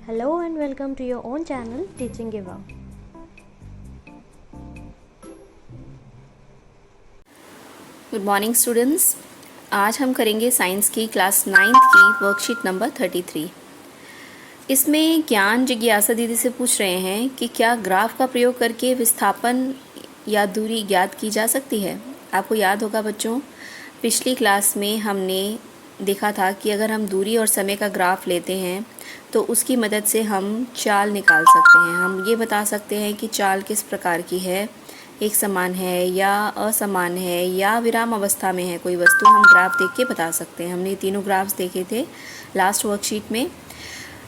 Hello and welcome to your own channel Teaching Eva. Good morning students. आज हम करेंगे science की class 9th की वर्कशीट नंबर 33। इसमें ज्ञान जिज्ञासा दीदी से पूछ रहे हैं कि क्या ग्राफ का प्रयोग करके विस्थापन या दूरी ज्ञात की जा सकती है। आपको याद होगा बच्चों, पिछली क्लास में हमने देखा था कि अगर हम दूरी और समय का ग्राफ लेते हैं तो उसकी मदद से हम चाल निकाल सकते हैं। हम ये बता सकते हैं कि चाल किस प्रकार की है, एक समान है या असमान है या विराम अवस्था में है कोई वस्तु, हम ग्राफ देख के बता सकते हैं। हमने तीनों ग्राफ्स देखे थे लास्ट वर्कशीट में।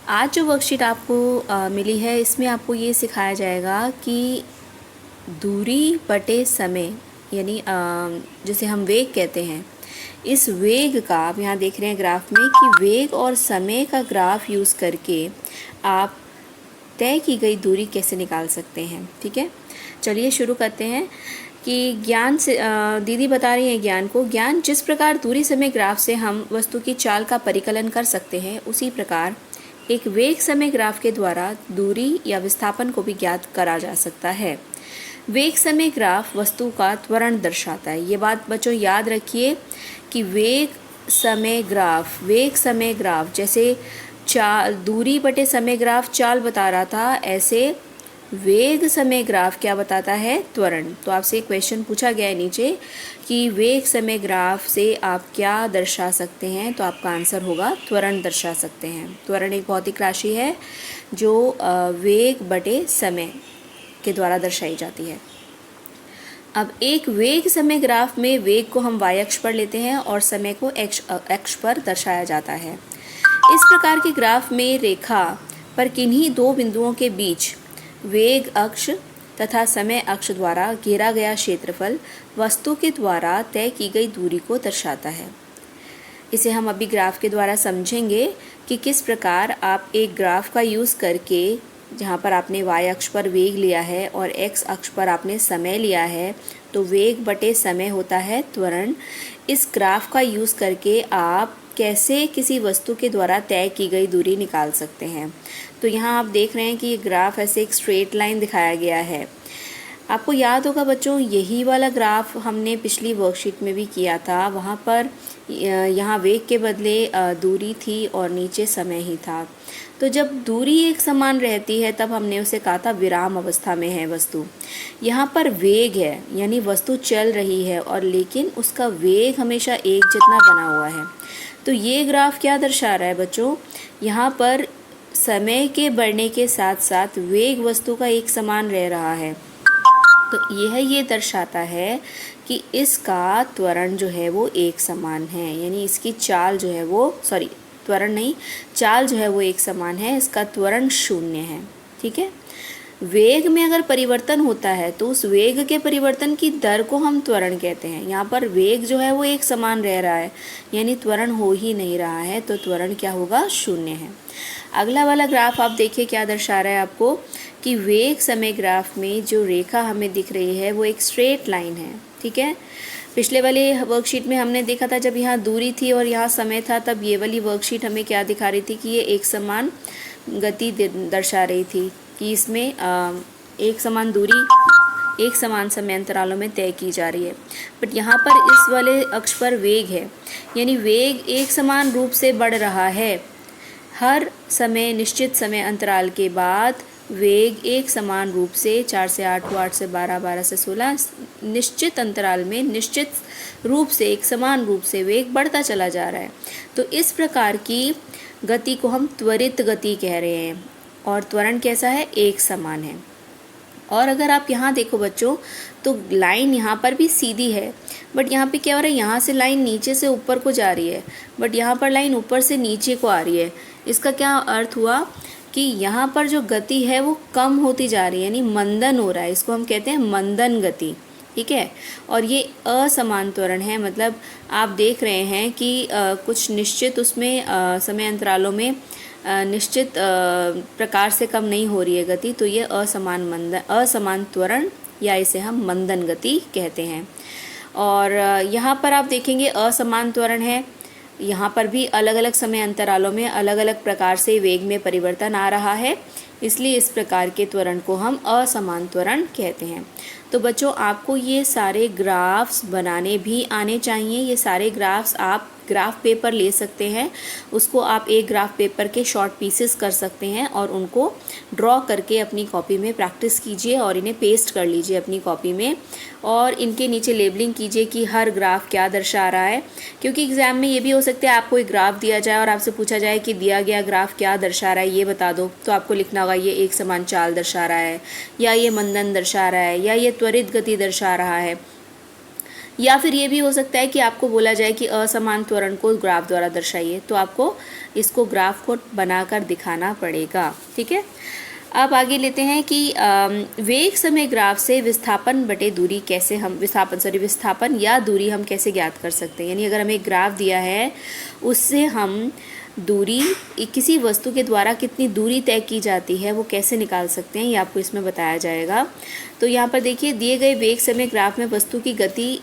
आज जो वर्कशीट आपको मिली है, इसमें आपको ये सिखाया जाएगा कि दूरी बटे समय यानी जिसे हम वेग कहते हैं, इस वेग का आप यहाँ देख रहे हैं ग्राफ में कि वेग और समय का ग्राफ यूज़ करके आप तय की गई दूरी कैसे निकाल सकते हैं। ठीक है, चलिए शुरू करते हैं कि ज्ञान से दीदी बता रही हैं ज्ञान जिस प्रकार दूरी समय ग्राफ से हम वस्तु की चाल का परिकलन कर सकते हैं, उसी प्रकार एक वेग समय ग्राफ के द्वारा दूरी या विस्थापन को भी ज्ञात करा जा सकता है। वेग समय ग्राफ वस्तु का त्वरण दर्शाता है। ये बात बच्चों याद रखिए कि वेग समय ग्राफ जैसे चाल दूरी बटे समय ग्राफ चाल बता रहा था, ऐसे वेग समय ग्राफ क्या बताता है, त्वरण। तो आपसे एक क्वेश्चन पूछा गया है नीचे कि वेग समय ग्राफ से आप क्या दर्शा सकते हैं, तो आपका आंसर होगा त्वरण दर्शा सकते हैं। त्वरण एक भौतिक राशि है जो वेग बटे समय के द्वारा दर्शाई जाती है। अब एक वेग समय ग्राफ में वेग को हम y अक्ष पर लेते हैं और समय को x अक्ष पर दर्शाया जाता है। इस प्रकार के ग्राफ में रेखा पर किन्हीं दो बिंदुओं के बीच वेग अक्ष तथा समय अक्ष द्वारा घेरा गया क्षेत्रफल वस्तु के द्वारा तय की गई दूरी को दर्शाता है। इसे हम अभी ग्राफ के द्वारा समझेंगे कि किस प्रकार आप एक ग्राफ का यूज़ करके, जहाँ पर आपने y अक्ष पर वेग लिया है और x अक्ष पर आपने समय लिया है, तो वेग बटे समय होता है त्वरण। इस ग्राफ का यूज़ करके आप कैसे किसी वस्तु के द्वारा तय की गई दूरी निकाल सकते हैं। तो यहाँ आप देख रहे हैं कि ये ग्राफ ऐसे एक स्ट्रेट लाइन दिखाया गया है। आपको याद होगा बच्चों, यही वाला ग्राफ हमने पिछली वर्कशीट में भी किया था। वहाँ पर यहाँ वेग के बदले दूरी थी और नीचे समय ही था। तो जब दूरी एक समान रहती है तब हमने उसे कहा था विराम अवस्था में है वस्तु। यहाँ पर वेग है यानी वस्तु चल रही है और लेकिन उसका वेग हमेशा एक जितना बना हुआ है। तो ये ग्राफ क्या दर्शा रहा है बच्चों, यहाँ पर समय के बढ़ने के साथ साथ वेग वस्तु का एक समान रह रहा है। तो यह ये दर्शाता है कि इसका त्वरण जो है वो एक समान है, यानी इसकी चाल जो है वो चाल जो है वो एक समान है, इसका त्वरण शून्य है। ठीक है, वेग में अगर परिवर्तन होता है तो उस वेग के परिवर्तन की दर को हम त्वरण कहते हैं। यहाँ पर वेग जो है वो एक समान रह रहा है यानी त्वरण हो ही नहीं रहा है, तो त्वरण क्या होगा, शून्य है। अगला वाला ग्राफ आप देखिए क्या दर्शा रहा है आपको कि वेग समय ग्राफ में जो रेखा हमें दिख रही है वो एक स्ट्रेट लाइन है। ठीक है, पिछले वाले वर्कशीट में हमने देखा था जब यहाँ दूरी थी और यहाँ समय था, तब ये वाली वर्कशीट हमें क्या दिखा रही थी कि ये एक समान गति दर्शा रही थी कि इसमें एक समान दूरी एक समान समय अंतरालों में तय की जा रही है। बट यहाँ पर इस वाले अक्ष पर वेग है यानी वेग एक समान रूप से बढ़ रहा है। हर समय निश्चित समय अंतराल के बाद वेग एक समान रूप से 4 से 8 हुआ, 8 से 12, 12 से 16 निश्चित अंतराल में निश्चित रूप से एक समान रूप से वेग बढ़ता चला जा रहा है। तो इस प्रकार की गति को हम त्वरित गति कह रहे हैं और त्वरण कैसा है, एक समान है। और अगर आप यहाँ देखो बच्चों तो लाइन यहाँ पर भी सीधी है, बट यहाँ पे क्या हो रहा है, यहाँ से लाइन नीचे से ऊपर को जा रही है, बट यहाँ पर लाइन ऊपर से नीचे को आ रही है। इसका क्या अर्थ हुआ कि यहाँ पर जो गति है वो कम होती जा रही है यानी मंदन हो रहा है। इसको हम कहते हैं मंदन गति। ठीक है, और ये असमान त्वरण है, मतलब आप देख रहे हैं कि कुछ निश्चित उसमें समय अंतरालों में निश्चित प्रकार से कम नहीं हो रही है गति, तो ये असमान त्वरण या इसे हम मंदन गति कहते हैं। और यहाँ पर आप देखेंगे असमान त्वरण है यहाँ पर भी अलग अलग समय अंतरालों में अलग अलग प्रकार से वेग में परिवर्तन आ रहा है, इसलिए इस प्रकार के त्वरण को हम असमान त्वरण कहते हैं। तो बच्चों, आपको ये सारे ग्राफ्स बनाने भी आने चाहिए। ये सारे ग्राफ्स आप ग्राफ पेपर ले सकते हैं, उसको आप एक ग्राफ पेपर के शॉर्ट पीसेस कर सकते हैं और उनको ड्रॉ करके अपनी कॉपी में प्रैक्टिस कीजिए और इन्हें पेस्ट कर लीजिए अपनी कॉपी में, और इनके नीचे लेबलिंग कीजिए कि हर ग्राफ क्या दर्शा रहा है। क्योंकि एग्ज़ाम में ये भी हो सकता है आपको एक ग्राफ दिया जाए और आपसे पूछा जाए कि दिया गया ग्राफ क्या दर्शा रहा है ये बता दो, तो आपको लिखना होगा ये एक समान चाल दर्शा रहा है, या ये मंदन दर्शा रहा है, या ये त्वरित गति दर्शा रहा है। या फिर ये भी हो सकता है कि आपको बोला जाए कि असमान त्वरण को ग्राफ द्वारा दर्शाइए, तो आपको इसको ग्राफ को बनाकर दिखाना पड़ेगा। ठीक है, अब आगे लेते हैं कि वेग समय ग्राफ से विस्थापन बटे दूरी कैसे हम विस्थापन या दूरी हम कैसे ज्ञात कर सकते हैं। यानी अगर हमें एक ग्राफ दिया है, उससे हम दूरी किसी वस्तु के द्वारा कितनी दूरी तय की जाती है वो कैसे निकाल सकते हैं, ये आपको इसमें बताया जाएगा। तो यहाँ पर देखिए, दिए गए वेग समय ग्राफ में वस्तु की गति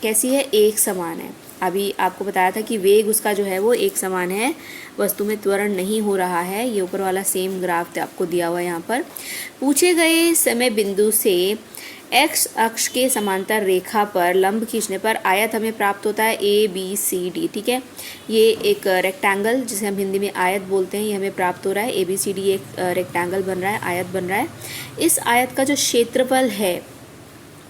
कैसी है, एक समान है। अभी आपको बताया था कि वेग उसका जो है वो एक समान है, वस्तु में त्वरण नहीं हो रहा है। ये ऊपर वाला सेम ग्राफ आपको दिया हुआ है। यहाँ पर पूछे गए समय बिंदु से एक्स अक्ष के समांतर रेखा पर लंब खींचने पर आयत हमें प्राप्त होता है ABCD। ठीक है, ये एक रेक्टेंगल जिसे हम हिंदी में आयत बोलते हैं, ये हमें प्राप्त हो रहा है। ABCD एक रेक्टेंगल बन रहा है, आयत बन रहा है। इस आयत का जो क्षेत्रफल है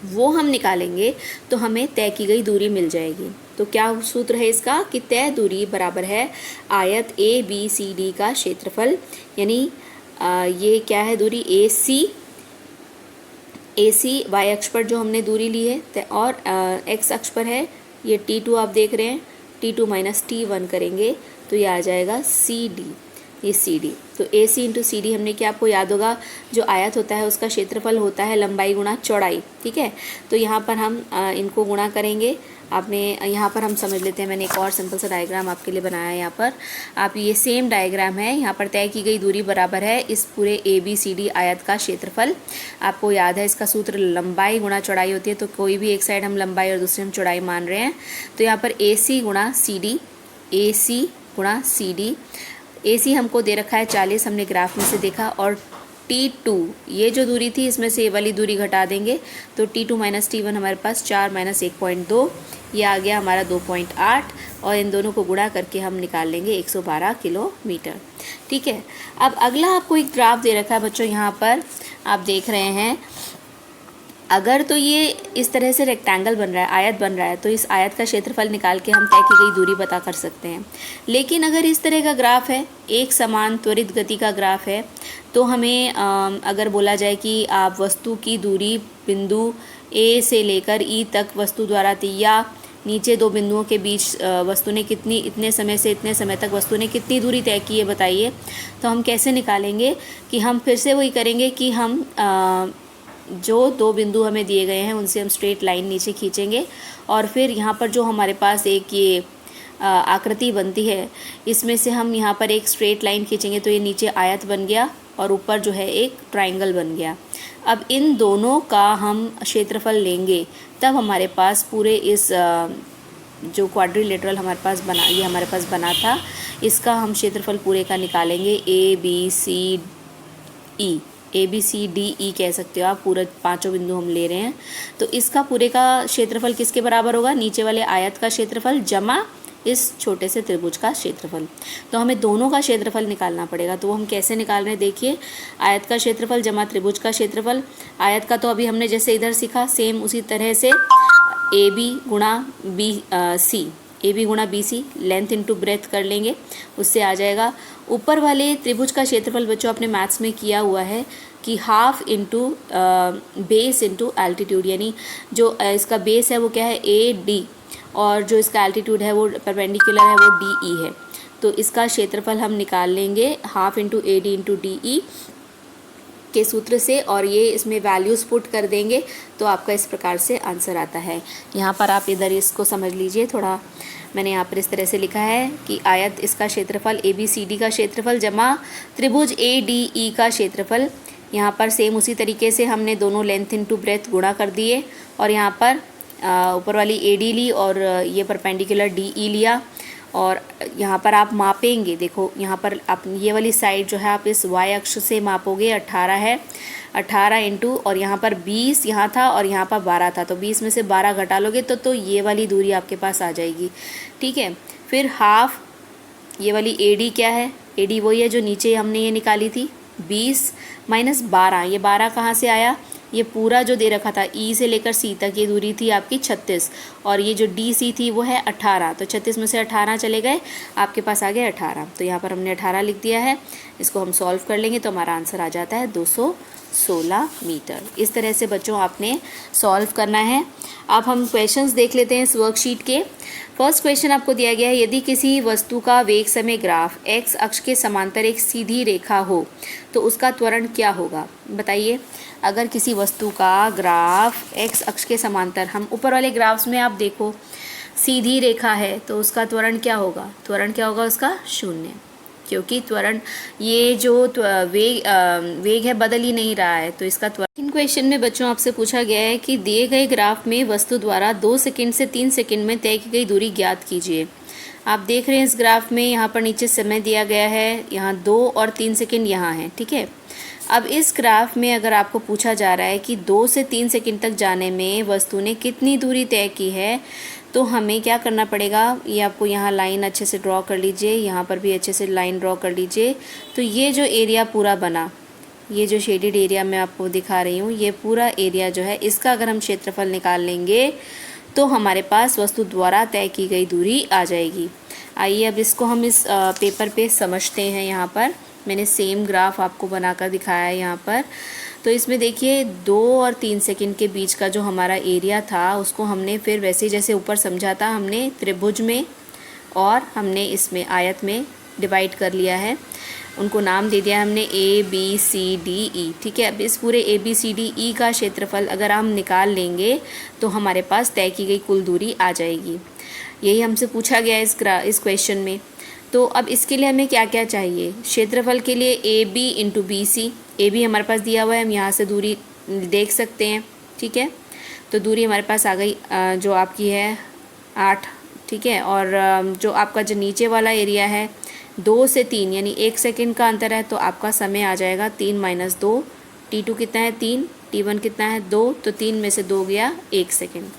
वो हम निकालेंगे तो हमें तय की गई दूरी मिल जाएगी। तो क्या सूत्र है इसका कि तय दूरी बराबर है आयत ABCD का क्षेत्रफल, यानी ये क्या है दूरी AC y अक्ष पर जो हमने दूरी ली है, और x अक्ष पर है ये T2 आप देख रहे हैं, T2 माइनस T1 करेंगे तो ये आ जाएगा CD, ये CD। तो AC इंटू CD हमने क्या, आपको याद होगा जो आयत होता है उसका क्षेत्रफल होता है लंबाई गुणा चौड़ाई। ठीक है, तो यहाँ पर हम इनको गुणा करेंगे। आपने यहाँ पर हम समझ लेते हैं, मैंने एक और सिंपल सा डायग्राम आपके लिए बनाया है। यहाँ पर आप ये सेम डायग्राम है, यहाँ पर तय की गई दूरी बराबर है इस पूरे ABCD आयत का क्षेत्रफल। आपको याद है इसका सूत्र लंबाई गुणा चौड़ाई होती है, तो कोई भी एक साइड हम लंबाई और दूसरी हम चौड़ाई मान रहे हैं। तो यहाँ पर AC गुणा CD, AC हमको दे रखा है 40, हमने ग्राफ में से देखा, और T2 ये जो दूरी थी इसमें से ये वाली दूरी घटा देंगे तो T2 माइनस T1 हमारे पास 4 माइनस 1.2, ये आ गया हमारा 2.8, और इन दोनों को गुणा करके हम निकाल लेंगे 112 किलोमीटर। ठीक है, अब अगला आपको एक ग्राफ दे रखा है बच्चों, यहाँ पर आप देख रहे हैं। अगर तो ये इस तरह से रेक्टेंगल बन रहा है, आयत बन रहा है, तो इस आयत का क्षेत्रफल निकाल के हम तय की गई दूरी पता कर सकते हैं। लेकिन अगर इस तरह का ग्राफ है, एक समान त्वरित गति का ग्राफ है, तो हमें अगर बोला जाए कि आप वस्तु की दूरी बिंदु A से लेकर E तक वस्तु द्वारा दी, या नीचे दो बिंदुओं के बीच वस्तु ने कितनी, इतने समय से इतने समय तक वस्तु ने कितनी दूरी तय की है बताइए, तो हम कैसे निकालेंगे कि हम फिर से वही करेंगे कि हम जो दो बिंदु हमें दिए गए हैं उनसे हम स्ट्रेट लाइन नीचे खींचेंगे, और फिर यहाँ पर जो हमारे पास एक ये आकृति बनती है, इसमें से हम यहाँ पर एक स्ट्रेट लाइन खींचेंगे तो ये नीचे आयत बन गया और ऊपर जो है एक ट्रायंगल बन गया। अब इन दोनों का हम क्षेत्रफल लेंगे, तब हमारे पास पूरे इस जो क्वाड्रिलेटरल हमारे पास बना, ये हमारे पास बना था, इसका हम क्षेत्रफल पूरे का निकालेंगे। ABCDE कह सकते हो आप, पूरे पांचों बिंदु हम ले रहे हैं, तो इसका पूरे का क्षेत्रफल किसके बराबर होगा, नीचे वाले आयत का क्षेत्रफल जमा इस छोटे से त्रिभुज का क्षेत्रफल। तो हमें दोनों का क्षेत्रफल निकालना पड़ेगा। तो हम कैसे निकाल रहे हैं, देखिए, आयत का क्षेत्रफल जमा त्रिभुज का क्षेत्रफल। आयत का तो अभी हमने जैसे इधर सीखा, सेम उसी तरह से AB गुणा BC लेंथ इंटू ब्रेथ कर लेंगे, उससे आ जाएगा। ऊपर वाले त्रिभुज का क्षेत्रफल बच्चों अपने मैथ्स में किया हुआ है कि half into base into altitude, यानी जो इसका बेस है वो क्या है AD, और जो इसका एल्टीट्यूड है वो परपेंडिकुलर है वो DE है। तो इसका क्षेत्रफल हम निकाल लेंगे half into AD into DE के सूत्र से, और ये इसमें वैल्यूज़ पुट कर देंगे तो आपका इस प्रकार से आंसर आता है। यहाँ पर आप इधर इसको समझ लीजिए थोड़ा, मैंने यहाँ पर इस तरह से लिखा है कि आयत इसका क्षेत्रफल ABCD का क्षेत्रफल जमा त्रिभुज ADE का क्षेत्रफल। यहाँ पर सेम उसी तरीके से हमने दोनों लेंथ इंटू ब्रेथ गुणा कर दिए, और यहाँ पर ऊपर वाली AD ली और ये परपेंडिकुलर DE लिया, और यहाँ पर आप मापेंगे, देखो यहाँ पर आप ये वाली साइड जो है आप इस y अक्ष से मापोगे, 18 है, 18 इंटू और यहाँ पर 20 यहाँ था और यहाँ पर 12 था, तो 20 में से 12 घटा लोगे तो ये वाली दूरी आपके पास आ जाएगी। ठीक है, फिर हाफ ये वाली AD क्या है, AD वही है जो नीचे हमने ये निकाली थी, 20 माइनस 12, ये 12 कहाँ से आया, ये पूरा जो दे रखा था E से लेकर C तक ये दूरी थी आपकी 36 और ये जो DC थी वो है 18, तो 36 में से 18 चले गए, आपके पास आ गए 18, तो यहाँ पर हमने 18 लिख दिया है। इसको हम सॉल्व कर लेंगे तो हमारा आंसर आ जाता है 216 मीटर। इस तरह से बच्चों आपने सॉल्व करना है। अब हम क्वेश्चंस देख लेते हैं इस वर्कशीट के। फर्स्ट क्वेश्चन आपको दिया गया है, यदि किसी वस्तु का वेग समय ग्राफ x अक्ष के समांतर एक सीधी रेखा हो तो उसका त्वरण क्या होगा। बताइए, अगर किसी वस्तु का ग्राफ x अक्ष के समांतर, हम ऊपर वाले ग्राफ्स में आप देखो सीधी रेखा है तो उसका त्वरण क्या होगा, त्वरण क्या होगा उसका 0, क्योंकि त्वरण ये जो वेग है बदल ही नहीं रहा है, तो इसका त्वरण। इन क्वेश्चन में बच्चों आपसे पूछा गया है कि दिए गए ग्राफ में वस्तु द्वारा 2 सेकंड से 3 सेकंड में तय की गई दूरी ज्ञात कीजिए। आप देख रहे हैं इस ग्राफ में यहाँ पर नीचे समय दिया गया है, यहाँ 2 और 3 सेकंड यहाँ है। ठीक है, अब इस ग्राफ में अगर आपको पूछा जा रहा है कि 2 से 3 सेकंड तक जाने में वस्तु ने कितनी दूरी तय की है, तो हमें क्या करना पड़ेगा, ये आपको यहाँ लाइन अच्छे से ड्रॉ कर लीजिए, यहाँ पर भी अच्छे से लाइन ड्रॉ कर लीजिए। तो ये जो एरिया पूरा बना, ये जो शेडेड एरिया मैं आपको दिखा रही हूँ, ये पूरा एरिया जो है इसका अगर हम क्षेत्रफल निकाल लेंगे तो हमारे पास वस्तु द्वारा तय की गई दूरी आ जाएगी। आइए अब इसको हम इस पेपर पे समझते हैं। यहाँ पर मैंने सेम ग्राफ आपको बनाकर दिखाया है यहाँ पर। तो इसमें देखिए 2 और 3 सेकंड के बीच का जो हमारा एरिया था उसको हमने फिर वैसे जैसे ऊपर समझा था, हमने त्रिभुज में और हमने इसमें आयत में डिवाइड कर लिया है। उनको नाम दे दिया हमने ABCDE। ठीक है, अब इस पूरे ABCDE का क्षेत्रफल अगर हम निकाल लेंगे तो हमारे पास तय की गई कुल दूरी आ जाएगी। यही हमसे पूछा गया है इस क्वेश्चन में। तो अब इसके लिए हमें क्या क्या चाहिए, क्षेत्रफल के लिए AB इंटू BC, AB हमारे पास दिया हुआ है, हम यहाँ से दूरी देख सकते हैं। ठीक है, तो दूरी हमारे पास आ गई जो आपकी है 8। ठीक है, और जो आपका जो नीचे वाला एरिया है 2 से 3 यानी 1 सेकंड का अंतर है, तो आपका समय आ जाएगा 3 माइनस 2, T2 कितना है 3, T1 कितना है 2, तो 3 में से 2 गया 1 सेकंड।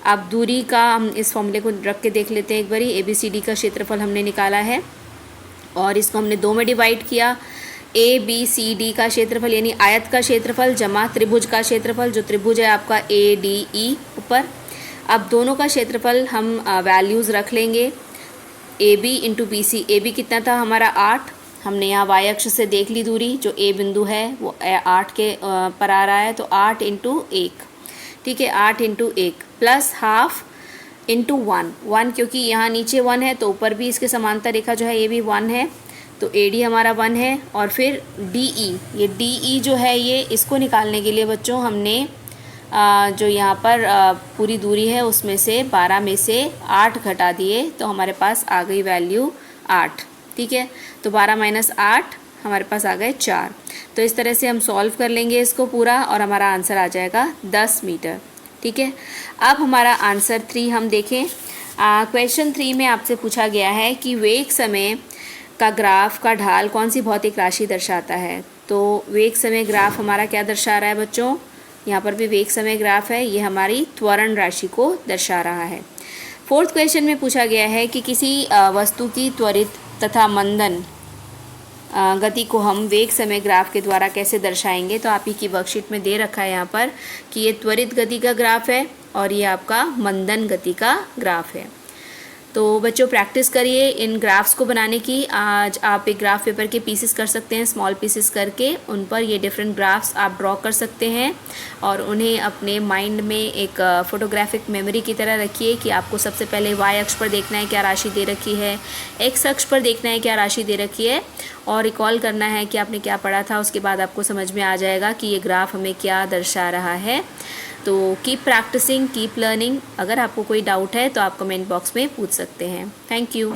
अब दूरी का हम इस फॉर्मूले को रख के देख लेते हैं एक बारी। ABCD का क्षेत्रफल हमने निकाला है और इसको हमने 2 में डिवाइड किया। ABCD का क्षेत्रफल यानी आयत का क्षेत्रफल जमा त्रिभुज का क्षेत्रफल, जो त्रिभुज है आपका ADE ऊपर। अब दोनों का क्षेत्रफल हम वैल्यूज़ रख लेंगे। AB इंटू BC, AB कितना था हमारा 8, हमने यहाँ y अक्ष से देख ली दूरी, जो A बिंदु है वो 8 के पर आ रहा है, तो 8 इंटू 1। ठीक है, 8 इंटू 1 प्लस हाफ इंटू 1, क्योंकि यहाँ नीचे 1 है तो ऊपर भी इसके समांतर रेखा जो है ये भी 1 है, तो AD हमारा 1 है। और फिर DE, ये DE जो है ये इसको निकालने के लिए बच्चों हमने जो यहाँ पर पूरी दूरी है उसमें से 12 में से 8 घटा दिए, तो हमारे पास आ गई वैल्यू 8। ठीक है, तो 12 माइनस 8 हमारे पास आ गए 4। तो इस तरह से हम सॉल्व कर लेंगे इसको पूरा और हमारा आंसर आ जाएगा 10 मीटर। ठीक है, अब हमारा आंसर 3 हम देखें। क्वेश्चन 3 में आपसे पूछा गया है कि वेग समय का ग्राफ का ढाल कौन सी भौतिक राशि दर्शाता है। तो वेग समय ग्राफ हमारा क्या दर्शा रहा है बच्चों, यहाँ पर भी वेग समय ग्राफ है, ये हमारी त्वरण राशि को दर्शा रहा है। फोर्थ क्वेश्चन में पूछा गया है कि किसी वस्तु की त्वरित तथा मंदन गति को हम वेग समय ग्राफ के द्वारा कैसे दर्शाएंगे। तो आप ही की वर्कशीट में दे रखा है यहाँ पर कि ये त्वरित गति का ग्राफ है और ये आपका मंदन गति का ग्राफ है। तो बच्चों प्रैक्टिस करिए इन ग्राफ्स को बनाने की। आज आप एक ग्राफ पेपर के पीसेस कर सकते हैं, स्मॉल पीसेस करके उन पर ये डिफरेंट ग्राफ्स आप ड्रॉ कर सकते हैं और उन्हें अपने माइंड में एक फोटोग्राफिक मेमोरी की तरह रखिए कि आपको सबसे पहले y अक्ष पर देखना है क्या राशि दे रखी है, x अक्ष पर देखना है क्या राशि दे रखी है और रिकॉल करना है कि आपने क्या पढ़ा था। उसके बाद आपको समझ में आ जाएगा कि ये ग्राफ हमें क्या दर्शा रहा है। तो कीप प्रैक्टिसिंग, कीप लर्निंग। अगर आपको कोई डाउट है तो आप कमेंट बॉक्स में पूछ सकते हैं। Thank you.